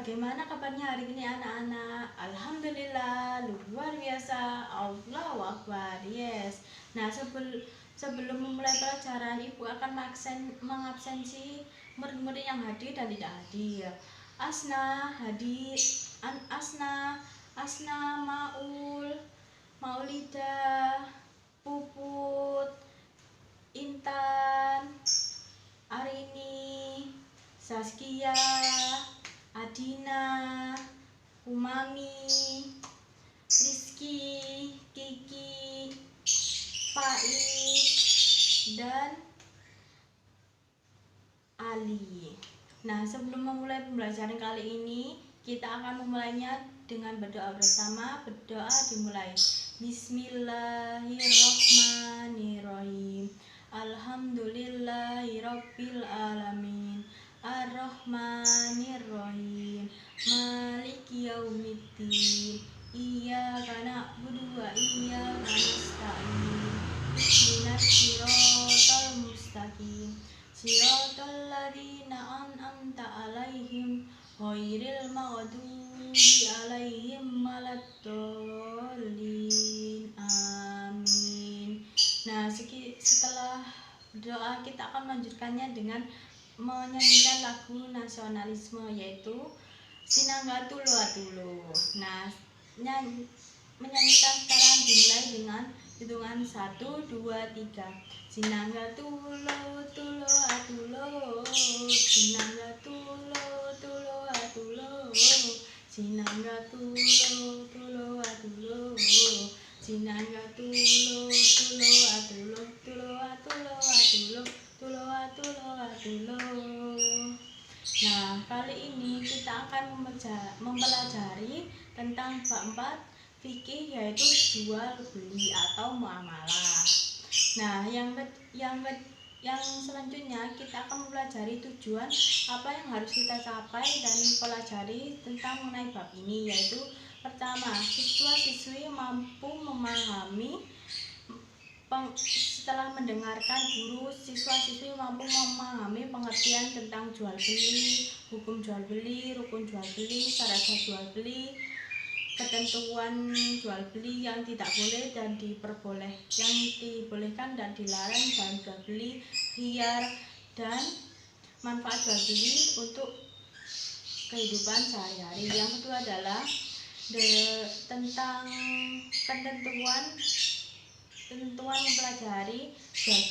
bagaimana kabarnya hari ini anak-anak? Alhamdulillah, luar biasa. Allahu Akbar. Yes. Nah, sebelum memulai pelajaran, Ibu akan mengabsensi murid-murid yang hadir dan tidak hadir. Asna hadir, Asna, Maul, Maulida, Puput, Intan, Arini, Saskia, Adina, Umami, Rizky, Kiki, Faik, dan Ali. Nah, sebelum memulai pembelajaran kali ini, kita akan memulainya dengan berdoa bersama. Berdoa dimulai. Bismillahirrohmanirrohim. Alhamdulillahirabbil alamin. Ar-Rahmanir-Rahim. Maliki yaumiddin. Iyyaka na'budu wa iyyaka nasta'in. Ihdinas siratal mustaqim. Siratal ladzina an'amta 'alaihim ghairil maghdubi 'alaihim waladdallin. Amin. Nah, setelah doa kita akan melanjutkannya dengan menyanyikan lagu nasionalisme, yaitu Sinanggatul Watulo. Nah, menyanyikan sekarang dimulai dengan hitungan 1, 2, 3. Sinanggatulo tulo atulo, Sinanggatulo tulo atulo, Sinanggatulo tulo atulo, Sinanggatulo tulo atulo, tulo atulo atulo, tulo atulo atulo. Nah, kali ini kita akan mempelajari tentang bab 4 fikih, yaitu jual beli atau muamalah. Nah, yang selanjutnya kita akan mempelajari tujuan apa yang harus kita capai dan pelajari tentang mengenai bab ini, yaitu pertama, siswa-siswi mampu memahami. Setelah mendengarkan guru, siswa-siswi mampu memahami pengertian tentang jual beli, hukum jual beli, rukun jual beli, syarat jual beli, ketentuan jual beli yang tidak boleh dan yang dibolehkan dan dilarang dalam jual beli, khiyar, dan manfaat jual beli untuk kehidupan sehari-hari. Yang kedua adalah tentang ketentuan mempelajari jual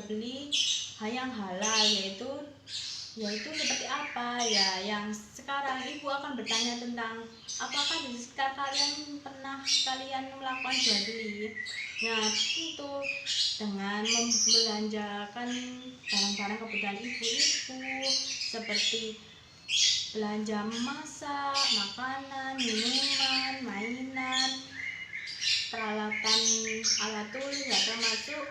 beli yang halal, yaitu seperti apa ya. Yang sekarang Ibu akan bertanya tentang apakah di sekitar kalian pernah melakukan jual beli. Nah, tentu dengan membelanjakan barang-barang kebutuhan ibu-ibu seperti belanja memasak, makanan, minuman, mainan, peralatan alat tulis, termasuk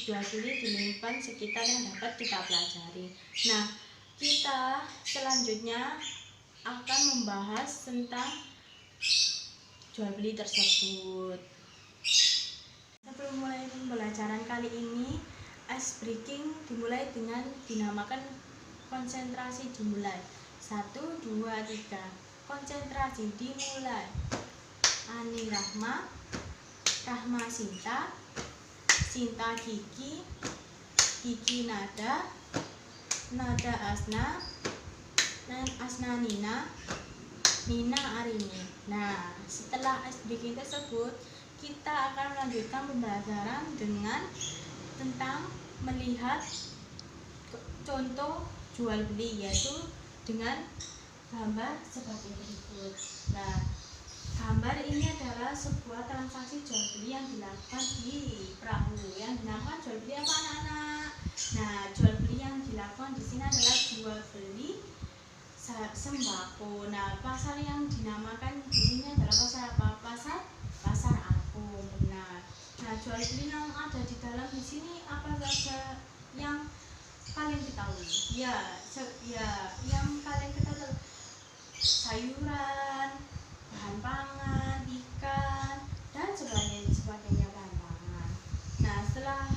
jual beli di lingkungan sekitar yang dapat kita pelajari. Nah, kita selanjutnya akan membahas tentang jual beli tersebut. Sebelum mulai pembelajaran kali ini, ice breaking dimulai dengan dinamakan konsentrasi dimulai. 1, 2, 3. Konsentrasi dimulai. Ani Rahma, Rahma Sinta, Sinta Kiki, Kiki Nada, Nada Asna, Asna Nina, Nina Arini. Nah, setelah ice breaking tersebut, kita akan melanjutkan pembelajaran dengan tentang melihat contoh jual beli, yaitu dengan gambar seperti berikut. Nah, gambar ini adalah sebuah transaksi jual beli yang dilakukan di perahu. Yang dinamakan jual beli apa, anak-anak? Nah, jual beli yang dilakukan di sini adalah jual beli sembako. Nah, pasar yang dinamakan di sini adalah pasar apa? Pasar apung. Nah, jual beli yang ada di dalam di sini apa saja yang kalian ketahui? Ya, yang kalian ketahui sayuran, bahan pangan, ikan, dan sebagainya bahan pangan. Nah, setelah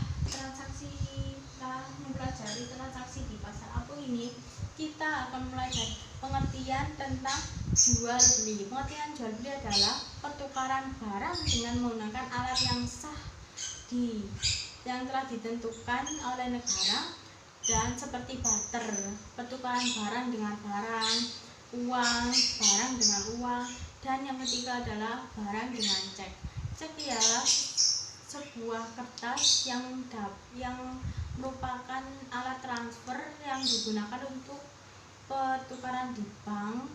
mempelajari transaksi di pasar apung ini, kita akan mulai pengertian tentang jual beli. Pengertian jual beli adalah pertukaran barang dengan menggunakan alat yang sah yang telah ditentukan oleh negara, dan seperti barter, pertukaran barang dengan barang, uang, barang dengan uang, dan yang ketiga adalah barang dengan cek. Cek ialah sebuah kertas yang merupakan alat transfer yang digunakan untuk pertukaran di bank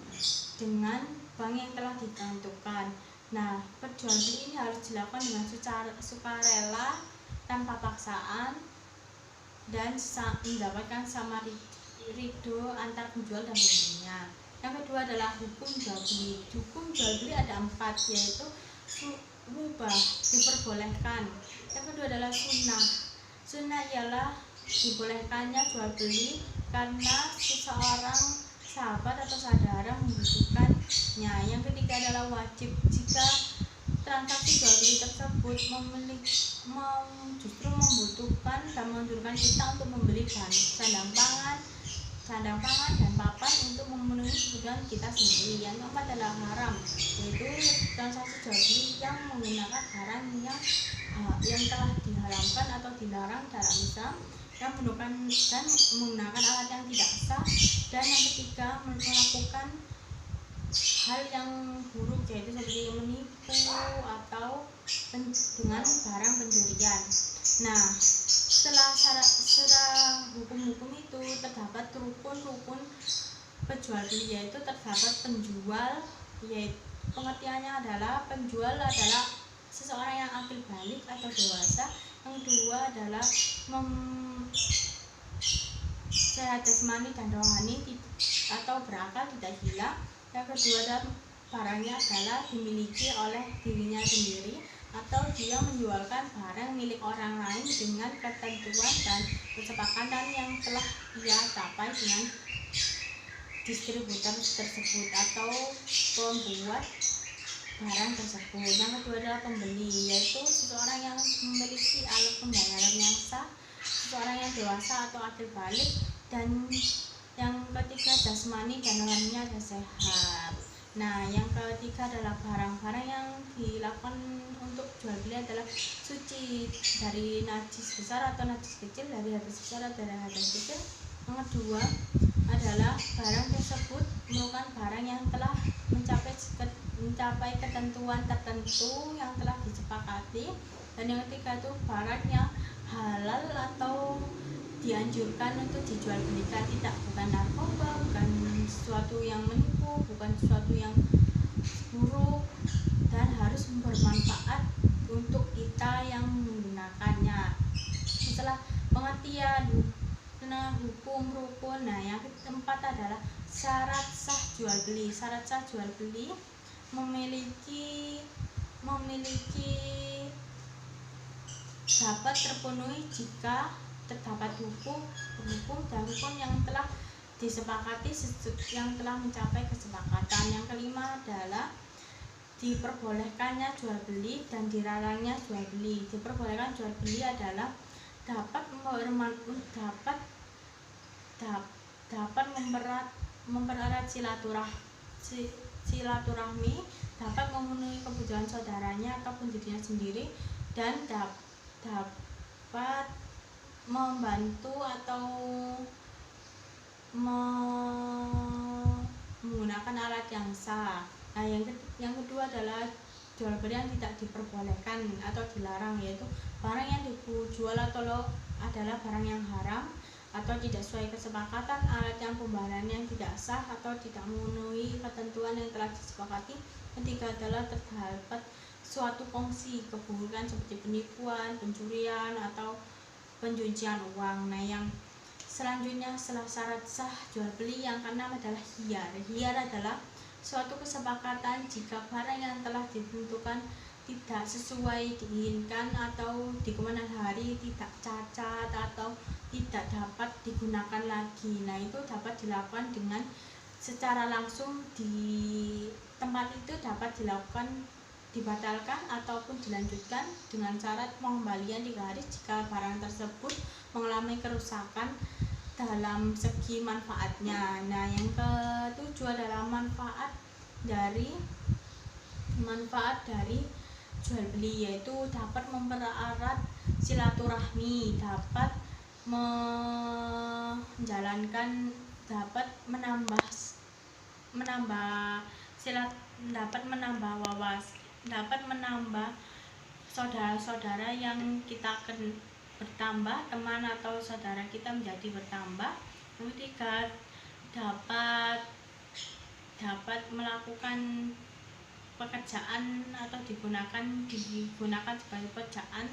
dengan bank yang telah ditentukan. Nah, perjual beli ini harus dilakukan dengan sukarela, tanpa paksaan, dan mendapatkan sama ridho antar penjual dan pembelinya. Yang kedua adalah hukum jual beli. Hukum jual beli ada 4, yaitu mubah, diperbolehkan. Yang kedua adalah sunnah. Sunnah ialah dibolehkannya jual beli karena seseorang sahabat atau saudara membutuhkannya. Yang ketiga adalah wajib. Jika transaksi jual beli tersebut justru membutuhkan dan menganjurkan kita untuk membeli sandang pangan dan papan untuk memenuhi kebutuhan kita sendiri. Yang keempat adalah haram, yaitu transaksi jual beli yang menggunakan barang yang telah diharamkan atau dilarang dalam Islam, yang menggunakan alat yang tidak sah. Dan yang ketiga, melakukan hal yang buruk, yaitu seperti menipu atau dengan barang pencurian. Nah, setelah hukum-hukum itu terdapat rukun penjual beli, yaitu terdapat penjual, yaitu pengertiannya adalah penjual adalah seseorang yang akil balik atau dewasa. Yang kedua adalah sehat jasmani dan rohani atau berakal, tidak gila. Yang kedua adalah barangnya adalah dimiliki oleh dirinya sendiri, atau dia menjualkan barang milik orang lain dengan ketentuan dan kesepakatan yang telah ia capai dengan distributor tersebut atau pembuat barang tersebut. Yang kedua adalah pembeli, yaitu seseorang yang memiliki alat pembayaran yang sah, seseorang yang dewasa atau akil balik, dan yang ketiga jasmani dan rohaninya ada sehat. Nah, yang ketiga adalah barang-barang yang dilakukan untuk jual beli adalah suci dari najis besar atau najis kecil, dari hadas besar atau dari hadas kecil. Yang kedua adalah barang tersebut merupakan barang yang telah mencapai ketentuan tertentu yang telah disepakati. Dan yang ketiga itu barang yang halal atau dianjurkan untuk dijual belikan, bukan narkoba, bukan sesuatu yang menipu, bukan sesuatu yang buruk, dan harus bermanfaat untuk kita yang menggunakannya. Setelah pengertian hukum rukun, nah yang keempat adalah syarat sah jual beli. Syarat sah jual beli memiliki dapat terpenuhi jika terdapat hukum dan rukun yang telah disepakati, yang telah mencapai kesepakatan. Yang kelima adalah diperbolehkannya jual beli dan dilarangnya jual beli. Diperbolehkan jual beli adalah dapat mempererat silaturahmi, dapat memenuhi kebutuhan saudaranya ataupun dirinya sendiri, dan dapat membantu atau menggunakan alat yang sah. Nah, yang kedua adalah jual beli yang tidak diperbolehkan atau dilarang, yaitu barang yang dijual atau adalah barang yang haram atau tidak sesuai kesepakatan, alat yang pembayarannya yang tidak sah atau tidak memenuhi ketentuan yang telah disepakati. Ketiga adalah terdapat suatu fungsi keburukan seperti penipuan, pencurian, atau pencucian uang. Nah, yang selanjutnya setelah syarat sah jual beli yang keenam adalah hiyar. Hiyar adalah suatu kesepakatan jika barang yang telah ditentukan tidak sesuai diinginkan atau di kemudian hari tidak cacat atau tidak dapat digunakan lagi. Nah, itu dapat dilakukan dengan secara langsung di tempat itu, dapat dilakukan dibatalkan ataupun dilanjutkan dengan syarat pengembalian 3 hari jika barang tersebut mengalami kerusakan dalam segi manfaatnya. Nah, yang ketujuh adalah manfaat dari jual beli, yaitu dapat mempererat silaturahmi, dapat menjalankan, dapat menambah dapat menambah dapat menambah saudara-saudara yang kita akan bertambah, teman atau saudara kita menjadi bertambah. Yang ketiga, dapat melakukan pekerjaan atau digunakan sebagai pekerjaan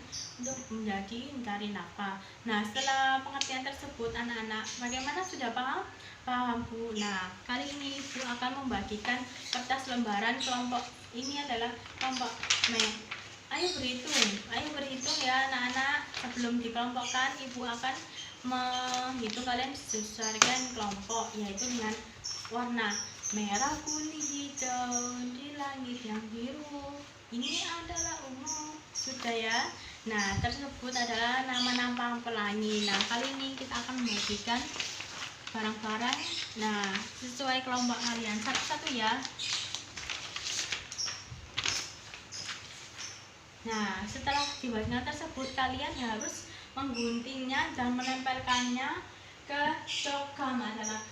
untuk mencari nafkah. Nah, setelah pengertian tersebut anak-anak, bagaimana, sudah paham? Paham, Bu. Nah, kali ini Ibu akan membagikan kertas lembaran kelompok. Ini adalah kelompok Ayo berhitung ya anak-anak. Sebelum dikelompokkan, Ibu akan menghitung, kalian disesuaikan kelompok, yaitu dengan warna merah, kuning, hijau di langit yang biru. Ini adalah umum. Sudah ya. Nah, tersebut adalah nama-nama pelangi. Nah, kali ini kita akan membagikan barang-barang. Nah, sesuai kelompok kalian satu-satu ya. Nah, setelah dibagikan tersebut, kalian harus mengguntingnya dan menempelkannya ke cokam, adalah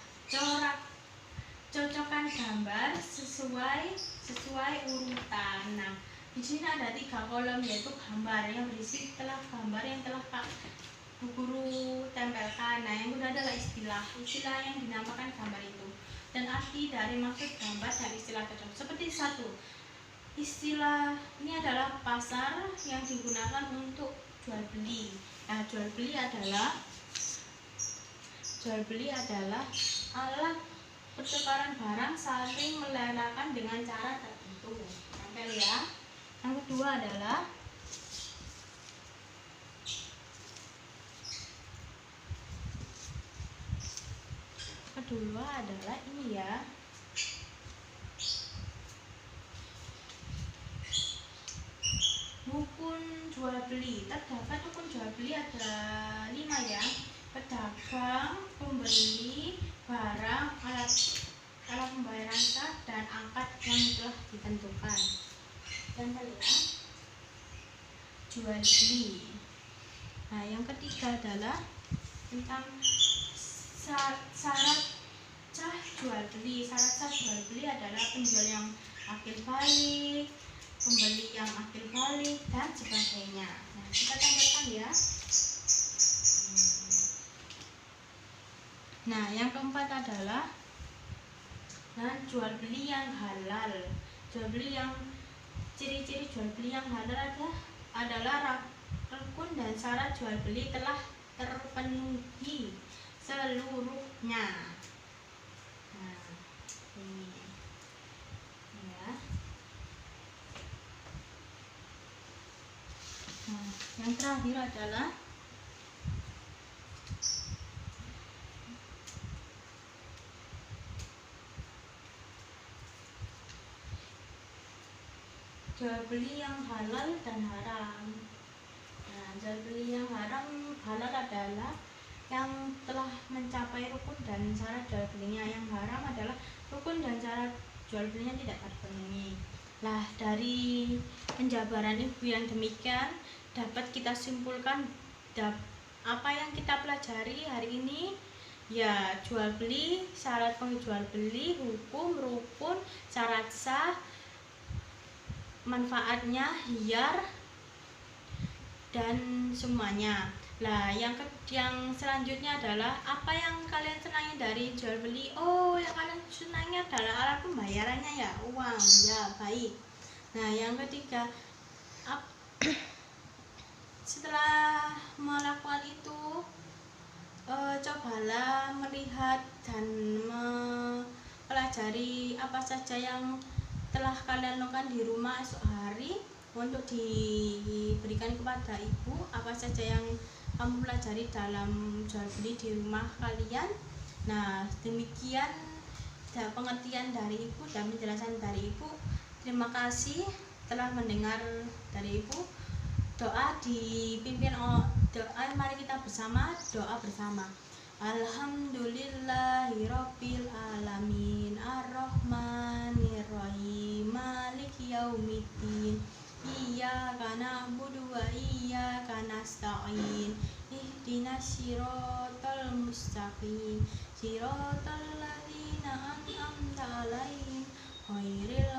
cocokkan gambar sesuai urutan. Nah, di sini ada 3 kolom, yaitu gambar yang berisi gambar yang telah Bu Guru tempelkan. Nah, yang kedua adalah istilah yang dinamakan gambar itu, dan arti dari maksud gambar dan istilah cocok. Seperti 1, istilah ini adalah pasar yang digunakan untuk jual beli. Nah, jual beli adalah alat pertukaran barang saling melelahkan dengan cara tertentu. Tempel ya. Yang kedua adalah ini ya. Rukun jual beli. Terdapat rukun jual beli ada 5 ya. Pedagang, pembeli, barang, alat pembayaran sah, dan angkat yang telah ditentukan. Dan ya, jual beli. Nah, yang ketiga adalah tentang syarat sah jual beli. Syarat sah jual beli adalah penjual yang akil balik, pembeli yang akil balik, dan sebagainya. Nah, kita tambahkan ya. Nah, yang keempat adalah jual beli yang halal. Ciri-ciri jual beli yang halal adalah rukun dan syarat jual beli telah terpenuhi seluruhnya. Nah, ini ya. Nah, yang terakhir adalah jual beli yang halal dan haram. Nah, jual beli yang halal adalah yang telah mencapai rukun dan syarat jual belinya. Yang haram adalah rukun dan syarat jual belinya tidak terpenuhi. Nah, dari penjabaran Ibu yang demikian dapat kita simpulkan apa yang kita pelajari hari ini. Ya, jual beli, syarat penjual beli, hukum, rukun, syarat sah, manfaatnya, hiar, dan semuanya. Nah, yang selanjutnya adalah apa yang kalian senangi dari jual beli. Oh, yang kalian senangi adalah alat pembayarannya ya, uang. Ya, baik. Nah, yang ketiga, setelah melakukan itu, cobalah melihat dan mempelajari apa saja yang telah kalian lakukan di rumah esok hari untuk diberikan kepada Ibu. Apa saja yang kamu pelajari dalam jual beli di rumah kalian. Nah, demikian pengertian dari Ibu dan penjelasan dari Ibu. Terima kasih telah mendengar dari Ibu. Doa dipimpin doa, mari kita bersama doa bersama. Alhamdulillahi Rabbil Alamin Ar-Rahmanir Rahim Maliki Yaumiddin Iyyaka na'budu wa iyyaka nasta'in Ihdinas siratal mustaqim Siratal ladzina an'amta 'alaihim ghairil